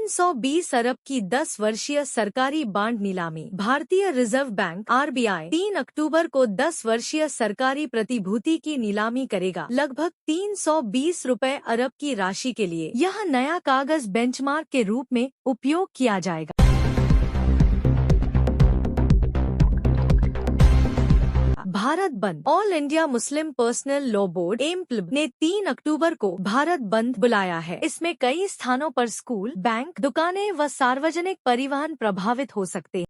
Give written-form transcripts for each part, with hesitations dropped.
320 अरब की 10 वर्षीय सरकारी बांड नीलामी। भारतीय रिजर्व बैंक (RBI) 3 अक्टूबर को 10 वर्षीय सरकारी प्रतिभूति की नीलामी करेगा, लगभग 320 अरब की राशि के लिए। यह नया कागज बेंचमार्क के रूप में उपयोग किया जाएगा। भारत बंद। All India Muslim personal law board (एमप्लब) ने 3 अक्टूबर को भारत बंद बुलाया है। इसमें कई स्थानों पर स्कूल, बैंक, दुकानें व सार्वजनिक परिवहन प्रभावित हो सकते हैं।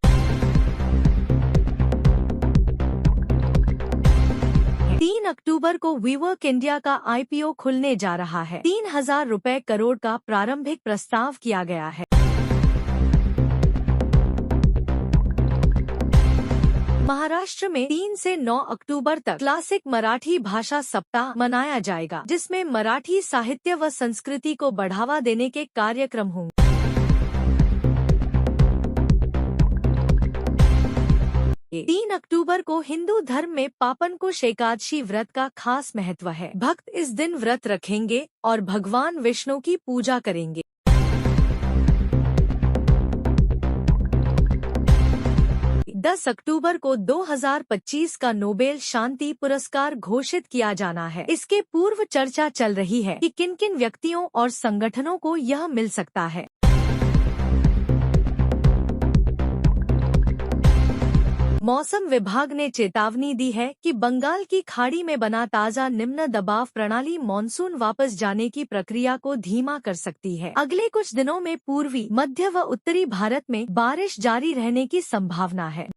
3 अक्टूबर को वीवर्क इंडिया का IPO खुलने जा रहा है। 3000 करोड़ का प्रारंभिक प्रस्ताव किया गया है। महाराष्ट्र में 3 से 9 अक्टूबर तक क्लासिक मराठी भाषा सप्ताह मनाया जाएगा, जिसमें मराठी साहित्य व संस्कृति को बढ़ावा देने के कार्यक्रम होंगे। 3 अक्टूबर को हिंदू धर्म में पापनकुश एकादशी व्रत का खास महत्व है। भक्त इस दिन व्रत रखेंगे और भगवान विष्णु की पूजा करेंगे। 10 अक्टूबर को 2025 का नोबेल शांति पुरस्कार घोषित किया जाना है। इसके पूर्व चर्चा चल रही है कि किन किन व्यक्तियों और संगठनों को यह मिल सकता है। मौसम विभाग ने चेतावनी दी है कि बंगाल की खाड़ी में बना ताज़ा निम्न दबाव प्रणाली मॉनसून वापस जाने की प्रक्रिया को धीमा कर सकती है। अगले कुछ दिनों में पूर्वी, मध्य व उत्तरी भारत में बारिश जारी रहने की संभावना है।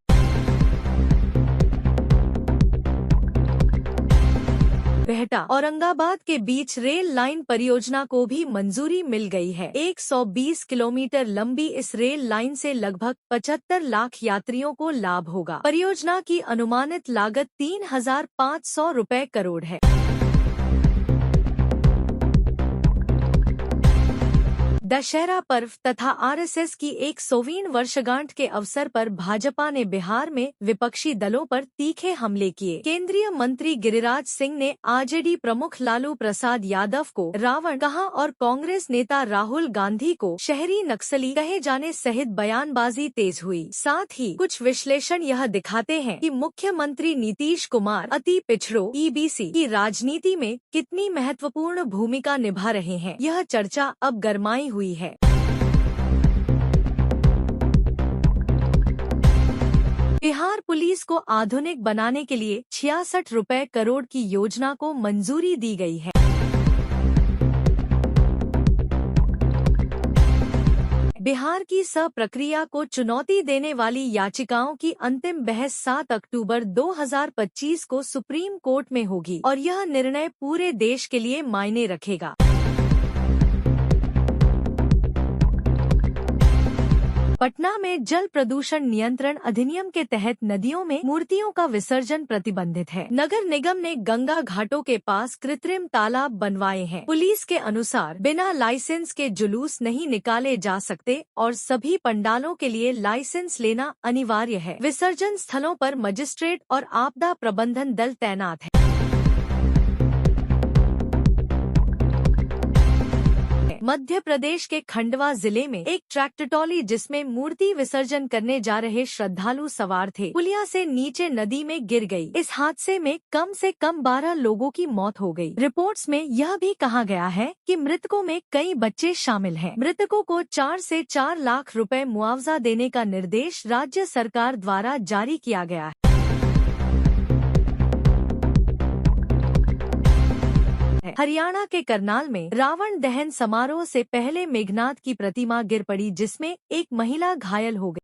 बिहटा औरंगाबाद के बीच रेल लाइन परियोजना को भी मंजूरी मिल गई है। 120 किलोमीटर लंबी इस रेल लाइन से लगभग 75 लाख यात्रियों को लाभ होगा। परियोजना की अनुमानित लागत 3500 करोड़ है। दशहरा पर्व तथा RSS की 100वीं वर्षगांठ के अवसर पर भाजपा ने बिहार में विपक्षी दलों पर तीखे हमले किए। केंद्रीय मंत्री गिरिराज सिंह ने आरजेडी प्रमुख लालू प्रसाद यादव को रावण कहा और कांग्रेस नेता राहुल गांधी को शहरी नक्सली कहे जाने सहित बयानबाजी तेज हुई। साथ ही कुछ विश्लेषण यह दिखाते हैं कि मुख्यमंत्री नीतीश कुमार अति पिछड़ों EBC की राजनीति में कितनी महत्वपूर्ण भूमिका निभा रहे हैं। यह चर्चा अब गरमाई हुई है। बिहार पुलिस को आधुनिक बनाने के लिए 66 करोड़ की योजना को मंजूरी दी गई है। बिहार की प्रक्रिया को चुनौती देने वाली याचिकाओं की अंतिम बहस 7 अक्टूबर 2025 को सुप्रीम कोर्ट में होगी और यह निर्णय पूरे देश के लिए मायने रखेगा। पटना में जल प्रदूषण नियंत्रण अधिनियम के तहत नदियों में मूर्तियों का विसर्जन प्रतिबंधित है। नगर निगम ने गंगा घाटों के पास कृत्रिम तालाब बनवाए हैं। पुलिस के अनुसार बिना लाइसेंस के जुलूस नहीं निकाले जा सकते और सभी पंडालों के लिए लाइसेंस लेना अनिवार्य है। विसर्जन स्थलों पर मजिस्ट्रेट और आपदा प्रबंधन दल तैनात है। मध्य प्रदेश के खंडवा जिले में एक ट्रैक्टर ट्रॉली जिसमें मूर्ति विसर्जन करने जा रहे श्रद्धालु सवार थे, पुलिया से नीचे नदी में गिर गई। इस हादसे में कम से कम 12 लोगों की मौत हो गई। रिपोर्ट्स में यह भी कहा गया है कि मृतकों में कई बच्चे शामिल हैं। मृतकों को 4 से 4 लाख रुपए मुआवजा देने का निर्देश राज्य सरकार द्वारा जारी किया गया है। हरियाणा के करनाल में रावण दहन समारोह से पहले मेघनाथ की प्रतिमा गिर पड़ी, जिसमें एक महिला घायल हो गई।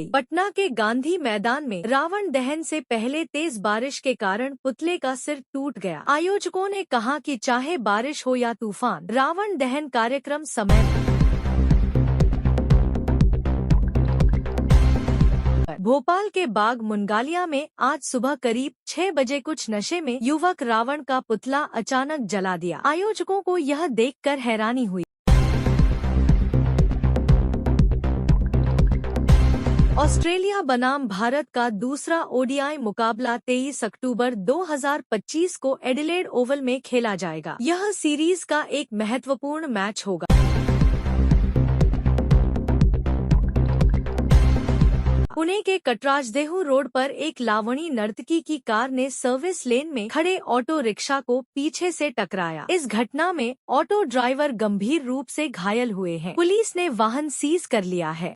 पटना के गांधी मैदान में रावण दहन से पहले तेज बारिश के कारण पुतले का सिर टूट गया। आयोजकों ने कहा कि चाहे बारिश हो या तूफान, रावण दहन कार्यक्रम समय भोपाल के बाग मुनगालिया में आज सुबह करीब 6 बजे कुछ नशे में युवक रावण का पुतला अचानक जला दिया। आयोजकों को यह देखकर हैरानी हुई। ऑस्ट्रेलिया बनाम भारत का दूसरा ओडीआई मुकाबला 23 अक्टूबर 2025 को एडिलेड ओवल में खेला जाएगा। यह सीरीज का एक महत्वपूर्ण मैच होगा। पुणे के कटराजदेहु रोड पर एक लावणी नर्तकी की कार ने सर्विस लेन में खड़े ऑटो रिक्शा को पीछे से टकराया। इस घटना में ऑटो ड्राइवर गंभीर रूप से घायल हुए हैं। पुलिस ने वाहन सीज कर लिया है।